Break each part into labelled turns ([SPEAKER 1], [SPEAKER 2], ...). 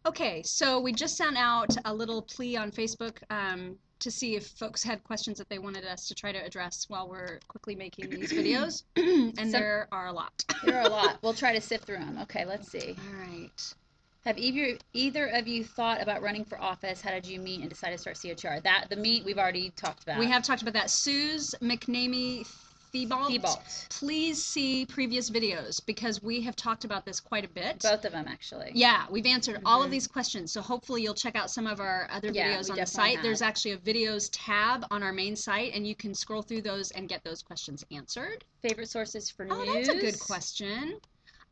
[SPEAKER 1] Okay, so we just sent out a little plea on Facebook to see if folks had questions that they wanted us to try to address while we're quickly making these videos, and there are a lot.
[SPEAKER 2] There are a lot. We'll try to sift through them. Okay, let's see.
[SPEAKER 1] All right.
[SPEAKER 2] Have either of you thought about running for office? How did you meet and decide to start CHR? The meet we've already talked about.
[SPEAKER 1] We have talked about that. Suze McNamee Thibault. Please see previous videos because we have talked about this quite a bit.
[SPEAKER 2] Both of them, actually.
[SPEAKER 1] Yeah, we've answered all of these questions. So hopefully you'll check out some of our other videos on the site. There's actually a videos tab on our main site, and you can scroll through those and get those questions answered.
[SPEAKER 2] Favorite sources for news?
[SPEAKER 1] Oh, that's a good question.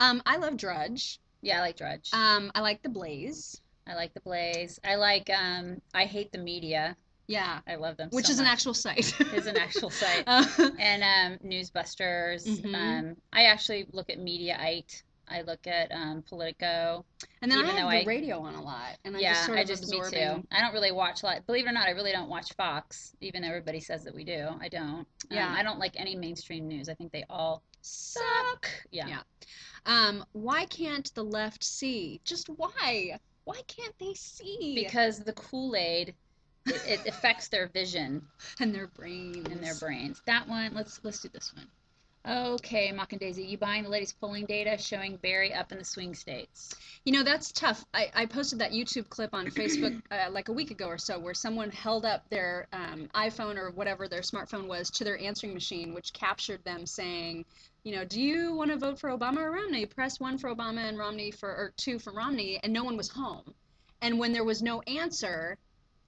[SPEAKER 1] I love Drudge.
[SPEAKER 2] Yeah, I like Drudge.
[SPEAKER 1] I like The Blaze.
[SPEAKER 2] I like The Blaze. I like I Hate the Media.
[SPEAKER 1] Yeah.
[SPEAKER 2] I love them
[SPEAKER 1] Which
[SPEAKER 2] so
[SPEAKER 1] is
[SPEAKER 2] much.
[SPEAKER 1] an actual site.
[SPEAKER 2] Is an actual site. And Newsbusters. I actually look at Mediaite. I look at Politico.
[SPEAKER 1] And then I have the radio on a lot. And
[SPEAKER 2] yeah,
[SPEAKER 1] I just absorbing.
[SPEAKER 2] Me too. I don't really watch a lot. Believe it or not, I really don't watch Fox, even though everybody says that we do. I don't.
[SPEAKER 1] Yeah.
[SPEAKER 2] I don't like any mainstream news. I think they all suck. Yeah.
[SPEAKER 1] Why can't the left see? Just why? Why can't they see?
[SPEAKER 2] Because the Kool-Aid, it affects their vision
[SPEAKER 1] and their brains.
[SPEAKER 2] That one, let's do this one. Okay, Mock and Daisy, you buying the latest polling data showing Barry up in the swing states?
[SPEAKER 1] You know, that's tough. I posted that YouTube clip on Facebook like a week ago or so where someone held up their iPhone or whatever their smartphone was to their answering machine, which captured them saying, you know, do you want to vote for Obama or Romney? Press 1 for Obama and Romney or 2 for Romney, and no one was home. And when there was no answer,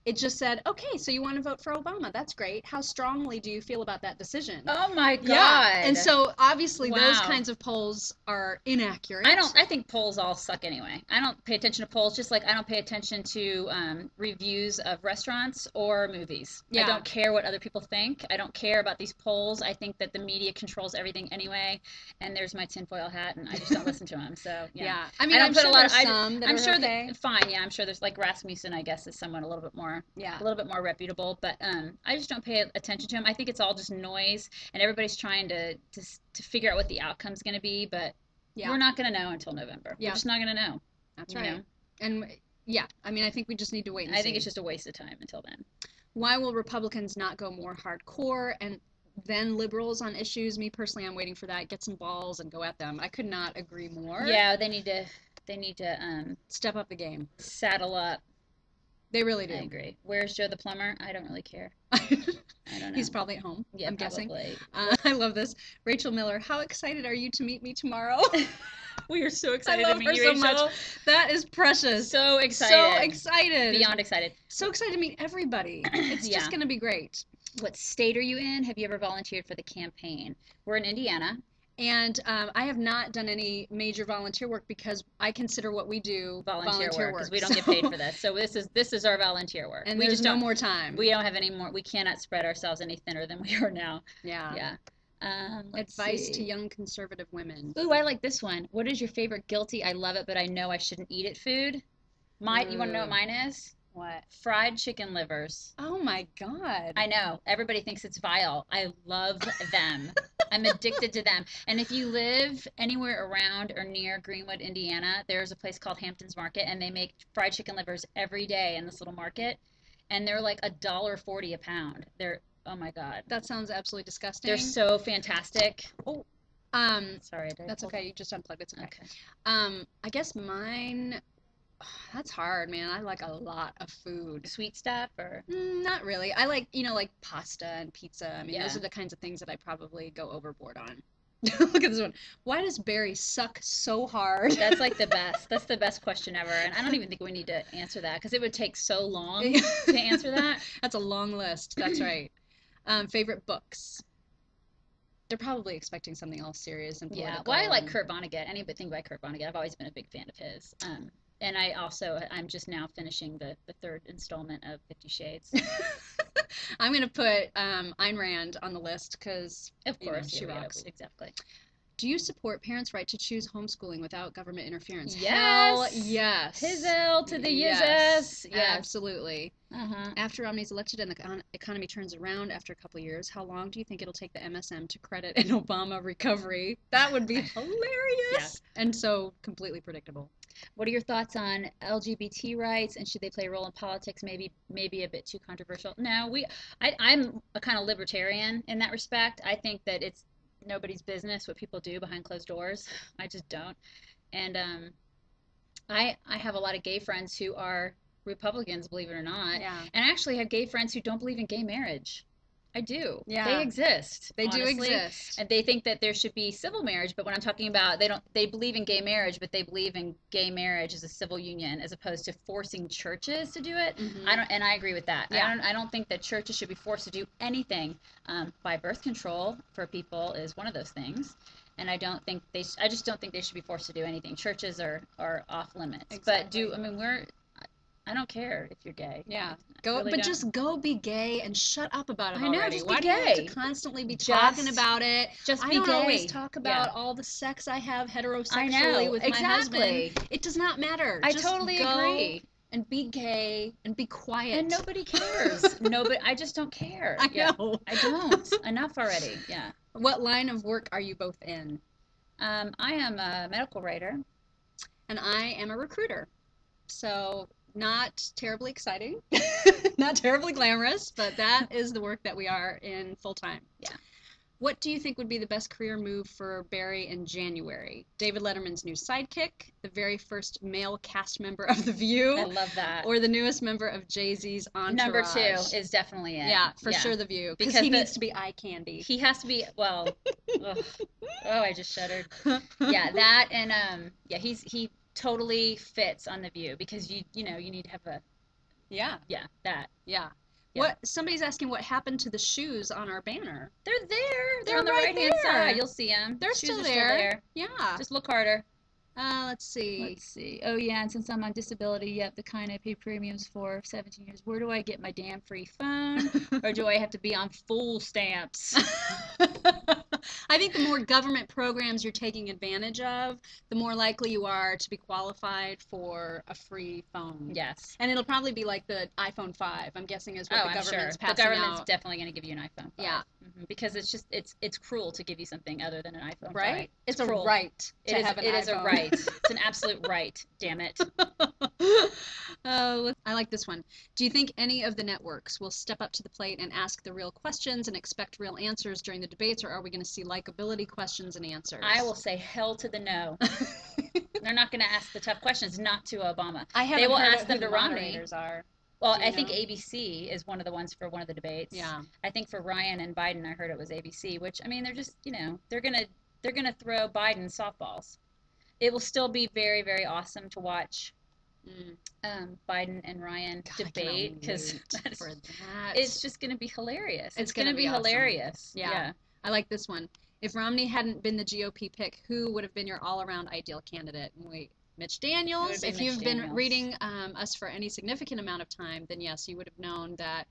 [SPEAKER 1] it just said, okay, so you want to vote for Obama. That's great. How strongly do you feel about that decision?
[SPEAKER 2] Oh my God.
[SPEAKER 1] Yeah. And so obviously those kinds of polls are inaccurate.
[SPEAKER 2] I think polls all suck anyway. I don't pay attention to polls, just like I don't pay attention to reviews of restaurants or movies. Yeah. I don't care what other people think. I don't care about these polls. I think that the media controls everything anyway. And there's my tinfoil hat, and I just don't listen to them. So yeah.
[SPEAKER 1] I mean, I'm sure there's some that
[SPEAKER 2] I'm
[SPEAKER 1] are
[SPEAKER 2] sure
[SPEAKER 1] okay.
[SPEAKER 2] that fine. Yeah, I'm sure there's like Rasmussen. I guess is someone a little bit more reputable, but I just don't pay attention to him. I think it's all just noise, and everybody's trying to figure out what the outcome's going to be, but we're not going to know until November. We're just not going to know.
[SPEAKER 1] That's right. Know? And I mean, I think we just need to wait and see.
[SPEAKER 2] I think it's just a waste of time until then.
[SPEAKER 1] Why will Republicans not go more hardcore and then liberals on issues? Me personally, I'm waiting for that. Get some balls and go at them. I could not agree more.
[SPEAKER 2] Yeah, they need to
[SPEAKER 1] step up the game.
[SPEAKER 2] Saddle up.
[SPEAKER 1] They really do.
[SPEAKER 2] I agree. Where's Joe the plumber? I don't really care. I don't know.
[SPEAKER 1] He's probably at home.
[SPEAKER 2] Yeah,
[SPEAKER 1] I'm
[SPEAKER 2] guessing.
[SPEAKER 1] I love this. Rachel Miller, how excited are you to meet me tomorrow?
[SPEAKER 2] We are so excited
[SPEAKER 1] to
[SPEAKER 2] meet you,
[SPEAKER 1] so
[SPEAKER 2] Rachel.
[SPEAKER 1] much. That is precious.
[SPEAKER 2] So excited.
[SPEAKER 1] So excited.
[SPEAKER 2] Beyond excited.
[SPEAKER 1] So excited to meet everybody. It's just going to be great.
[SPEAKER 2] What state are you in? Have you ever volunteered for the campaign? We're in Indiana.
[SPEAKER 1] And I have not done any major volunteer work because I consider what we do volunteer work
[SPEAKER 2] because we don't get paid for this. So this is our volunteer work.
[SPEAKER 1] And there's no more time.
[SPEAKER 2] We don't have any more. We cannot spread ourselves any thinner than we are now.
[SPEAKER 1] Yeah. Advice to young conservative women.
[SPEAKER 2] Ooh, I like this one. What is your favorite guilty? I love it, but I know I shouldn't eat it food. You want to know what mine is?
[SPEAKER 1] What?
[SPEAKER 2] Fried chicken livers.
[SPEAKER 1] Oh my God.
[SPEAKER 2] I know. Everybody thinks it's vile. I love them. I'm addicted to them. And if you live anywhere around or near Greenwood, Indiana, there's a place called Hampton's Market, and they make fried chicken livers every day in this little market. And they're like $1.40 a pound. Oh my God.
[SPEAKER 1] That sounds absolutely disgusting.
[SPEAKER 2] They're so fantastic.
[SPEAKER 1] Oh.
[SPEAKER 2] Sorry.
[SPEAKER 1] That's okay. You just unplugged. It's okay. I guess mine. That's hard, man. I like a lot of food.
[SPEAKER 2] Sweet stuff or?
[SPEAKER 1] Not really. I like, like pasta and pizza. I mean, those are the kinds of things that I probably go overboard on. Look at this one. Why does Barry suck so hard?
[SPEAKER 2] That's like the best. That's the best question ever. And I don't even think we need to answer that because it would take so long to answer that.
[SPEAKER 1] That's a long list. That's right. Favorite books? They're probably expecting something else serious and political.
[SPEAKER 2] Yeah. Well, I like Kurt Vonnegut. Anything by Kurt Vonnegut. I've always been a big fan of his. And I'm just now finishing the third installment of 50 Shades.
[SPEAKER 1] I'm going to put Ayn Rand on the list because,
[SPEAKER 2] of course,
[SPEAKER 1] she rocks.
[SPEAKER 2] Exactly.
[SPEAKER 1] Do you support parents' right to choose homeschooling without government interference?
[SPEAKER 2] Yes.
[SPEAKER 1] Hell yes.
[SPEAKER 2] Hizzle to the yes.
[SPEAKER 1] Absolutely. After Romney's elected and the economy turns around after a couple of years, how long do you think it'll take the MSM to credit an Obama recovery? That would be hilarious. And so completely predictable.
[SPEAKER 2] What are your thoughts on LGBT rights and should they play a role in politics? Maybe a bit too controversial. No, I'm a kind of libertarian in that respect. I think that it's nobody's business what people do behind closed doors. I just don't. And I have a lot of gay friends who are Republicans, believe it or not.
[SPEAKER 1] Yeah.
[SPEAKER 2] And I actually have gay friends who don't believe in gay marriage. I do.
[SPEAKER 1] Yeah.
[SPEAKER 2] They exist.
[SPEAKER 1] They do
[SPEAKER 2] honestly.
[SPEAKER 1] exist.
[SPEAKER 2] And they think that there should be civil marriage, but when I'm talking about they believe in gay marriage, but they believe in gay marriage as a civil union as opposed to forcing churches to do it.
[SPEAKER 1] Mhm.
[SPEAKER 2] I agree with that.
[SPEAKER 1] Yeah.
[SPEAKER 2] I don't think that churches should be forced to do anything. By birth control for people is one of those things. And I just don't think they should be forced to do anything. Churches are off limits.
[SPEAKER 1] Exactly.
[SPEAKER 2] But I don't care if you're gay.
[SPEAKER 1] Yeah.
[SPEAKER 2] Just
[SPEAKER 1] Go be gay and shut up about it
[SPEAKER 2] I know,
[SPEAKER 1] already.
[SPEAKER 2] just be
[SPEAKER 1] Why do you have to
[SPEAKER 2] gay.
[SPEAKER 1] constantly be
[SPEAKER 2] Just-
[SPEAKER 1] talking about it?
[SPEAKER 2] Just
[SPEAKER 1] I
[SPEAKER 2] be
[SPEAKER 1] don't
[SPEAKER 2] gay.
[SPEAKER 1] always talk about
[SPEAKER 2] Yeah.
[SPEAKER 1] all the sex I have heterosexually
[SPEAKER 2] I know,
[SPEAKER 1] with my
[SPEAKER 2] exactly.
[SPEAKER 1] husband. It does not matter.
[SPEAKER 2] I
[SPEAKER 1] Just
[SPEAKER 2] totally
[SPEAKER 1] go
[SPEAKER 2] agree.
[SPEAKER 1] And be gay and be quiet.
[SPEAKER 2] And nobody cares. Nobody. I just don't care.
[SPEAKER 1] I
[SPEAKER 2] Yeah.
[SPEAKER 1] know.
[SPEAKER 2] I don't. Enough already. Yeah.
[SPEAKER 1] What line of work are you both in?
[SPEAKER 2] I am a medical writer.
[SPEAKER 1] And I am a recruiter. So not terribly exciting, not terribly glamorous, but that is the work that we are in full time.
[SPEAKER 2] Yeah.
[SPEAKER 1] What do you think would be the best career move for Barry in January? David Letterman's new sidekick, the very first male cast member of The View,
[SPEAKER 2] I love that.
[SPEAKER 1] or the newest member of Jay-Z's Entourage?
[SPEAKER 2] Number 2 is definitely it.
[SPEAKER 1] Yeah, for sure The View, because
[SPEAKER 2] Because
[SPEAKER 1] he
[SPEAKER 2] the-
[SPEAKER 1] needs to be eye candy.
[SPEAKER 2] He has to be. Well. Ugh. Oh, I just shuddered. Yeah, that and he totally fits on The View because you need to have a
[SPEAKER 1] Yeah,
[SPEAKER 2] that.
[SPEAKER 1] yeah.
[SPEAKER 2] Yeah.
[SPEAKER 1] What somebody's asking what happened to the shoes on our banner.
[SPEAKER 2] They're there.
[SPEAKER 1] They're
[SPEAKER 2] on the
[SPEAKER 1] right
[SPEAKER 2] right-hand
[SPEAKER 1] there.
[SPEAKER 2] side. You'll see them.
[SPEAKER 1] They're still there. Yeah.
[SPEAKER 2] Just look harder.
[SPEAKER 1] Let's see.
[SPEAKER 2] Let's see. Oh yeah, and since I'm on disability, yep, the kind I pay premiums for 17 years. Where do I get my damn free phone? Or do I have to be on full stamps?
[SPEAKER 1] I think the more government programs you're taking advantage of, the more likely you are to be qualified for a free phone.
[SPEAKER 2] Yes.
[SPEAKER 1] And it'll probably be like the iPhone 5, I'm guessing is what
[SPEAKER 2] Oh,
[SPEAKER 1] the
[SPEAKER 2] I'm sure.
[SPEAKER 1] government's
[SPEAKER 2] The
[SPEAKER 1] passing
[SPEAKER 2] government's
[SPEAKER 1] out.
[SPEAKER 2] definitely going to give you an iPhone 5.
[SPEAKER 1] Yeah.
[SPEAKER 2] Because it's cruel to give you something other than an iPhone 5.
[SPEAKER 1] Right? It's
[SPEAKER 2] cruel.
[SPEAKER 1] a right to have an
[SPEAKER 2] It is a
[SPEAKER 1] iPhone.
[SPEAKER 2] right. It's an absolute right. Damn it.
[SPEAKER 1] Oh, I like this one. Do you think any of the networks will step up to the plate and ask the real questions and expect real answers during the debates, or are we going to see likability questions and answers?
[SPEAKER 2] I will say hell to the no. They're not going to ask the tough questions, not to Obama.
[SPEAKER 1] I haven't
[SPEAKER 2] They will
[SPEAKER 1] heard
[SPEAKER 2] ask
[SPEAKER 1] who
[SPEAKER 2] them
[SPEAKER 1] the
[SPEAKER 2] to Romney.
[SPEAKER 1] moderators are.
[SPEAKER 2] Well,
[SPEAKER 1] Do you
[SPEAKER 2] I think
[SPEAKER 1] know?
[SPEAKER 2] ABC is one of the ones for one of the debates.
[SPEAKER 1] Yeah.
[SPEAKER 2] I think for Ryan and Biden, I heard it was ABC, which I mean, they're just, they're gonna throw Biden softballs. It will still be very, very awesome to watch Biden and Ryan
[SPEAKER 1] God, I cannot
[SPEAKER 2] debate because
[SPEAKER 1] wait for that.
[SPEAKER 2] it's just gonna be hilarious.
[SPEAKER 1] It's
[SPEAKER 2] gonna
[SPEAKER 1] gonna
[SPEAKER 2] be
[SPEAKER 1] be awesome.
[SPEAKER 2] hilarious.
[SPEAKER 1] Yeah. I like this one. If Romney hadn't been the GOP pick, who would have been your all-around ideal candidate? And wait, Mitch Daniels.
[SPEAKER 2] been
[SPEAKER 1] If
[SPEAKER 2] Mitch
[SPEAKER 1] you've been
[SPEAKER 2] Daniels.
[SPEAKER 1] reading us for any significant amount of time, then yes, you would have known that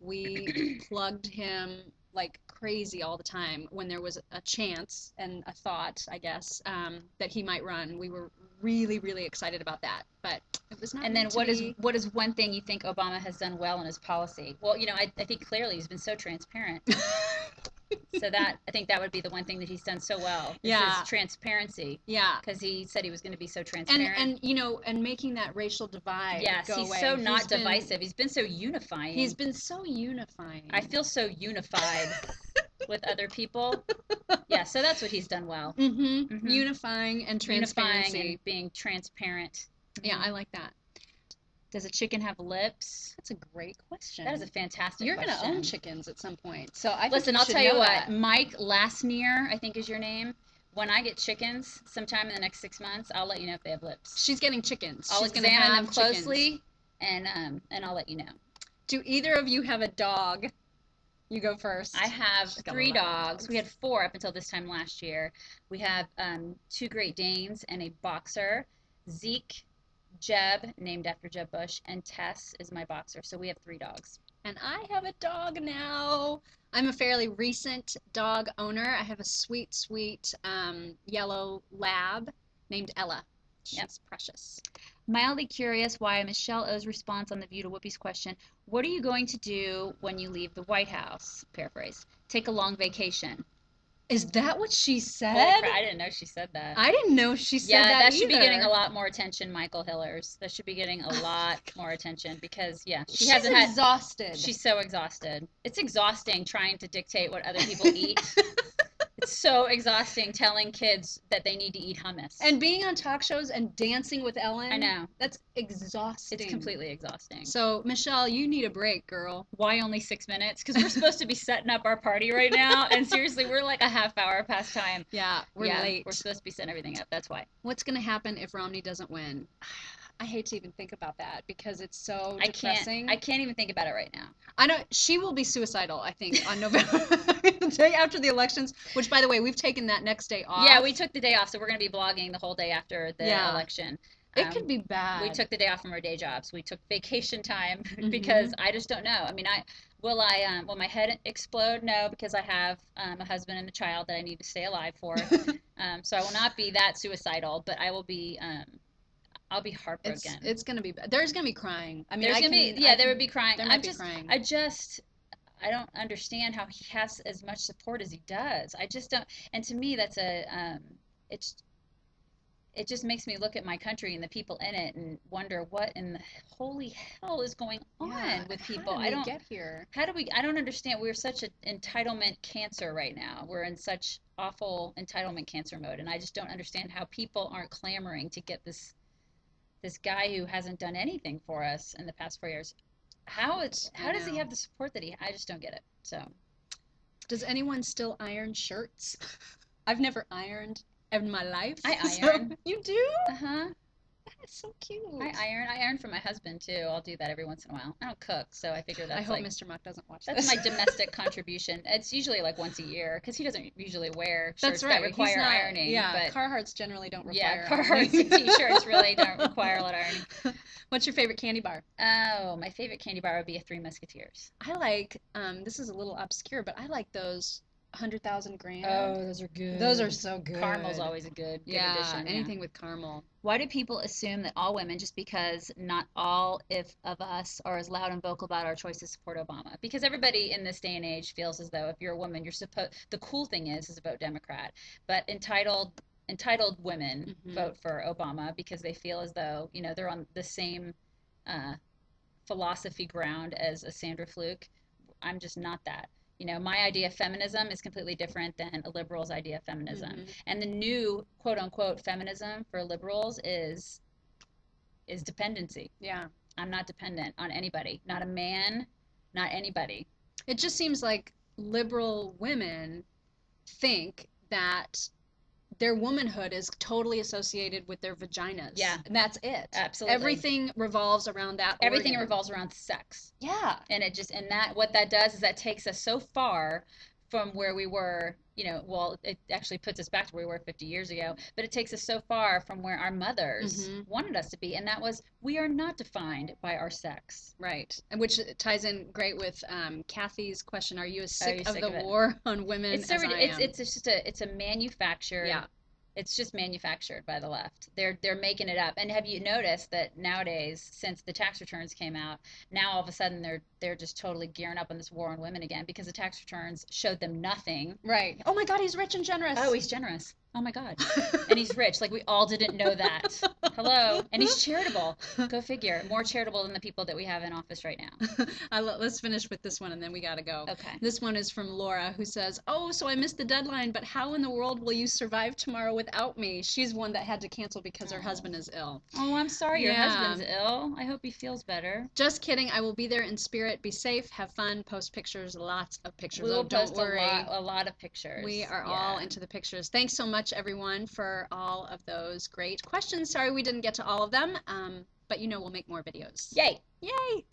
[SPEAKER 1] we plugged him like crazy all the time when there was a chance and a thought, I guess, that he might run. We were really, really excited about that, but it was not.
[SPEAKER 2] And then
[SPEAKER 1] meant to
[SPEAKER 2] what is
[SPEAKER 1] be.
[SPEAKER 2] one thing you think Obama has done well in his policy? Well, I think clearly he's been so transparent. So I think that would be the one thing that he's done so well. Is
[SPEAKER 1] Yeah.
[SPEAKER 2] his transparency.
[SPEAKER 1] Yeah.
[SPEAKER 2] Because he said he was going to be so transparent.
[SPEAKER 1] And making that racial divide
[SPEAKER 2] yes,
[SPEAKER 1] go
[SPEAKER 2] he's
[SPEAKER 1] away.
[SPEAKER 2] so not
[SPEAKER 1] He's been-
[SPEAKER 2] divisive. He's been so unifying.
[SPEAKER 1] He's been so unifying.
[SPEAKER 2] I feel so unified with other people. Yeah, so that's what he's done well.
[SPEAKER 1] Mm-hmm. Unifying and transparency.
[SPEAKER 2] Unifying and being transparent.
[SPEAKER 1] Yeah, I like that.
[SPEAKER 2] Does a chicken have lips?
[SPEAKER 1] That's a great question.
[SPEAKER 2] That is a fantastic
[SPEAKER 1] You're
[SPEAKER 2] question.
[SPEAKER 1] going to own chickens at some point. So I think
[SPEAKER 2] Listen,
[SPEAKER 1] you
[SPEAKER 2] I'll
[SPEAKER 1] should
[SPEAKER 2] tell you
[SPEAKER 1] know
[SPEAKER 2] what.
[SPEAKER 1] that.
[SPEAKER 2] Mike Lasnier, I think is your name. When I get chickens sometime in the next 6 months, I'll let you know if they have lips.
[SPEAKER 1] She's getting chickens.
[SPEAKER 2] I'll
[SPEAKER 1] She's gonna
[SPEAKER 2] examine them
[SPEAKER 1] have chickens.
[SPEAKER 2] closely and I'll let you know.
[SPEAKER 1] Do either of you have a dog? You go first.
[SPEAKER 2] I have
[SPEAKER 1] She's got a
[SPEAKER 2] 3
[SPEAKER 1] lot of
[SPEAKER 2] dogs. We had 4 up until this time last year. We have 2 Great Danes and a boxer. Zeke, Jeb, named after Jeb Bush, and Tess is my boxer. So we have 3 dogs.
[SPEAKER 1] And I have a dog now. I'm a fairly recent dog owner. I have a sweet, sweet yellow lab named Ella. She's precious.
[SPEAKER 2] Mildly curious why Michelle O's response on The View to Whoopi's question, what are you going to do when you leave the White House? Paraphrase. Take a long vacation.
[SPEAKER 1] Is that what she
[SPEAKER 2] Holy
[SPEAKER 1] said?
[SPEAKER 2] crap, I didn't know she said that.
[SPEAKER 1] I didn't know she said
[SPEAKER 2] Yeah,
[SPEAKER 1] that
[SPEAKER 2] that should be getting
[SPEAKER 1] either.
[SPEAKER 2] a lot more attention, Michael Hillers. That should be getting a lot more attention because, yeah, she
[SPEAKER 1] She's
[SPEAKER 2] hasn't had.
[SPEAKER 1] exhausted.
[SPEAKER 2] She's so exhausted. It's exhausting trying to dictate what other people eat. It's so exhausting telling kids that they need to eat hummus.
[SPEAKER 1] And being on talk shows and dancing with Ellen.
[SPEAKER 2] I know.
[SPEAKER 1] That's exhausting.
[SPEAKER 2] It's completely exhausting.
[SPEAKER 1] So, Michelle, you need a break, girl.
[SPEAKER 2] Why only 6 minutes? Because we're supposed to be setting up our party right now, and seriously, we're like a half hour past time.
[SPEAKER 1] Yeah, we're late.
[SPEAKER 2] We're supposed to be setting everything up. That's why.
[SPEAKER 1] What's going to happen if Romney doesn't win? I hate to even think about that because it's so depressing.
[SPEAKER 2] I can't even think about it right now.
[SPEAKER 1] I know she will be suicidal, I think, on November, the day after the elections, which, by the way, we've taken that next day off.
[SPEAKER 2] Yeah, we took the day off, so we're going to be vlogging the whole day after the election.
[SPEAKER 1] It could be bad.
[SPEAKER 2] We took the day off from our day jobs. We took vacation time because I just don't know. I mean, will my head explode? No, because I have a husband and a child that I need to stay alive for. So I will not be that suicidal, but I will be I'll be heartbroken.
[SPEAKER 1] It's gonna be bad. There's gonna be crying. I mean,
[SPEAKER 2] there would be crying.
[SPEAKER 1] There might be crying.
[SPEAKER 2] I don't understand how he has as much support as he does. I just don't. And to me, that's it just makes me look at my country and the people in it and wonder what in the holy hell is going on with people.
[SPEAKER 1] How did we get here?
[SPEAKER 2] I don't understand. We're such an entitlement cancer right now. We're in such awful entitlement cancer mode, and I just don't understand how people aren't clamoring to get this guy who hasn't done anything for us in the past 4 years. How does he have the support that I just don't get it. So,
[SPEAKER 1] does anyone still iron shirts? I've never ironed in my life.
[SPEAKER 2] I iron.
[SPEAKER 1] So, you do?
[SPEAKER 2] Uh-huh.
[SPEAKER 1] That is so cute.
[SPEAKER 2] I iron for my husband too. I'll do that every once in a while. I don't cook, so I figure that's
[SPEAKER 1] I hope Mr. Muck doesn't watch
[SPEAKER 2] that's
[SPEAKER 1] this.
[SPEAKER 2] my domestic contribution. It's usually like once a year because he doesn't usually wear shirts
[SPEAKER 1] that's right.
[SPEAKER 2] that require ironing.
[SPEAKER 1] Yeah,
[SPEAKER 2] but
[SPEAKER 1] Carhartts generally don't require
[SPEAKER 2] Carhartts and t-shirts really don't require a lot of ironing.
[SPEAKER 1] What's your favorite candy bar?
[SPEAKER 2] Oh, my favorite candy bar would be a Three Musketeers.
[SPEAKER 1] I like, this is a little obscure, but I like those 100,000 gram.
[SPEAKER 2] Oh, those are good.
[SPEAKER 1] Those are so good.
[SPEAKER 2] Caramel's always a good addition.
[SPEAKER 1] Anything with caramel.
[SPEAKER 2] Why do people assume that all women, just because not all of us are as loud and vocal about our choice to support Obama? Because everybody in this day and age feels as though if you're a woman, the cool thing is to vote Democrat. But entitled women vote for Obama because they feel as though, they're on the same philosophy ground as a Sandra Fluke. I'm just not that. My idea of feminism is completely different than a liberal's idea of feminism. And the new quote unquote feminism for liberals is dependency.
[SPEAKER 1] Yeah.
[SPEAKER 2] I'm not dependent on anybody, not a man, not anybody.
[SPEAKER 1] It just seems like liberal women think that their womanhood is totally associated with their vaginas.
[SPEAKER 2] Yeah.
[SPEAKER 1] And that's it.
[SPEAKER 2] Absolutely.
[SPEAKER 1] Everything revolves around that.
[SPEAKER 2] Everything
[SPEAKER 1] organ.
[SPEAKER 2] revolves around sex.
[SPEAKER 1] Yeah.
[SPEAKER 2] And what that does is that takes us so far from where we were, it actually puts us back to where we were 50 years ago, but it takes us so far from where our mothers wanted us to be. And that was, we are not defined by our sex.
[SPEAKER 1] Right. And which ties in great with Kathy's question. Are you as sick of the
[SPEAKER 2] of
[SPEAKER 1] war on women
[SPEAKER 2] as
[SPEAKER 1] I am?
[SPEAKER 2] It's a manufactured.
[SPEAKER 1] Yeah.
[SPEAKER 2] It's just manufactured by the left. They're making it up. And have you noticed that nowadays, since the tax returns came out, now all of a sudden they're just totally gearing up on this war on women again because the tax returns showed them nothing.
[SPEAKER 1] Right. Oh my God, he's rich and generous.
[SPEAKER 2] Oh, he's generous. Oh my God. And he's rich. Like we all didn't know that. Hello. And he's charitable. Go figure. More charitable than the people that we have in office right now.
[SPEAKER 1] Let's finish with this one and then we gotta go.
[SPEAKER 2] Okay.
[SPEAKER 1] This one is from Laura who says, "Oh, so I missed the deadline, but how in the world will you survive tomorrow without me?" She's one that had to cancel because her husband is ill.
[SPEAKER 2] Oh, I'm sorry. Your husband's ill. I hope he feels better.
[SPEAKER 1] Just kidding. I will be there in spirit. Be safe. Have fun. Post pictures. Lots of pictures.
[SPEAKER 2] We'll
[SPEAKER 1] don't worry.
[SPEAKER 2] a lot of pictures.
[SPEAKER 1] We are all into the pictures. Thanks so much, everyone, for all of those great questions. Sorry we didn't get to all of them, but we'll make more videos.
[SPEAKER 2] Yay!
[SPEAKER 1] Yay!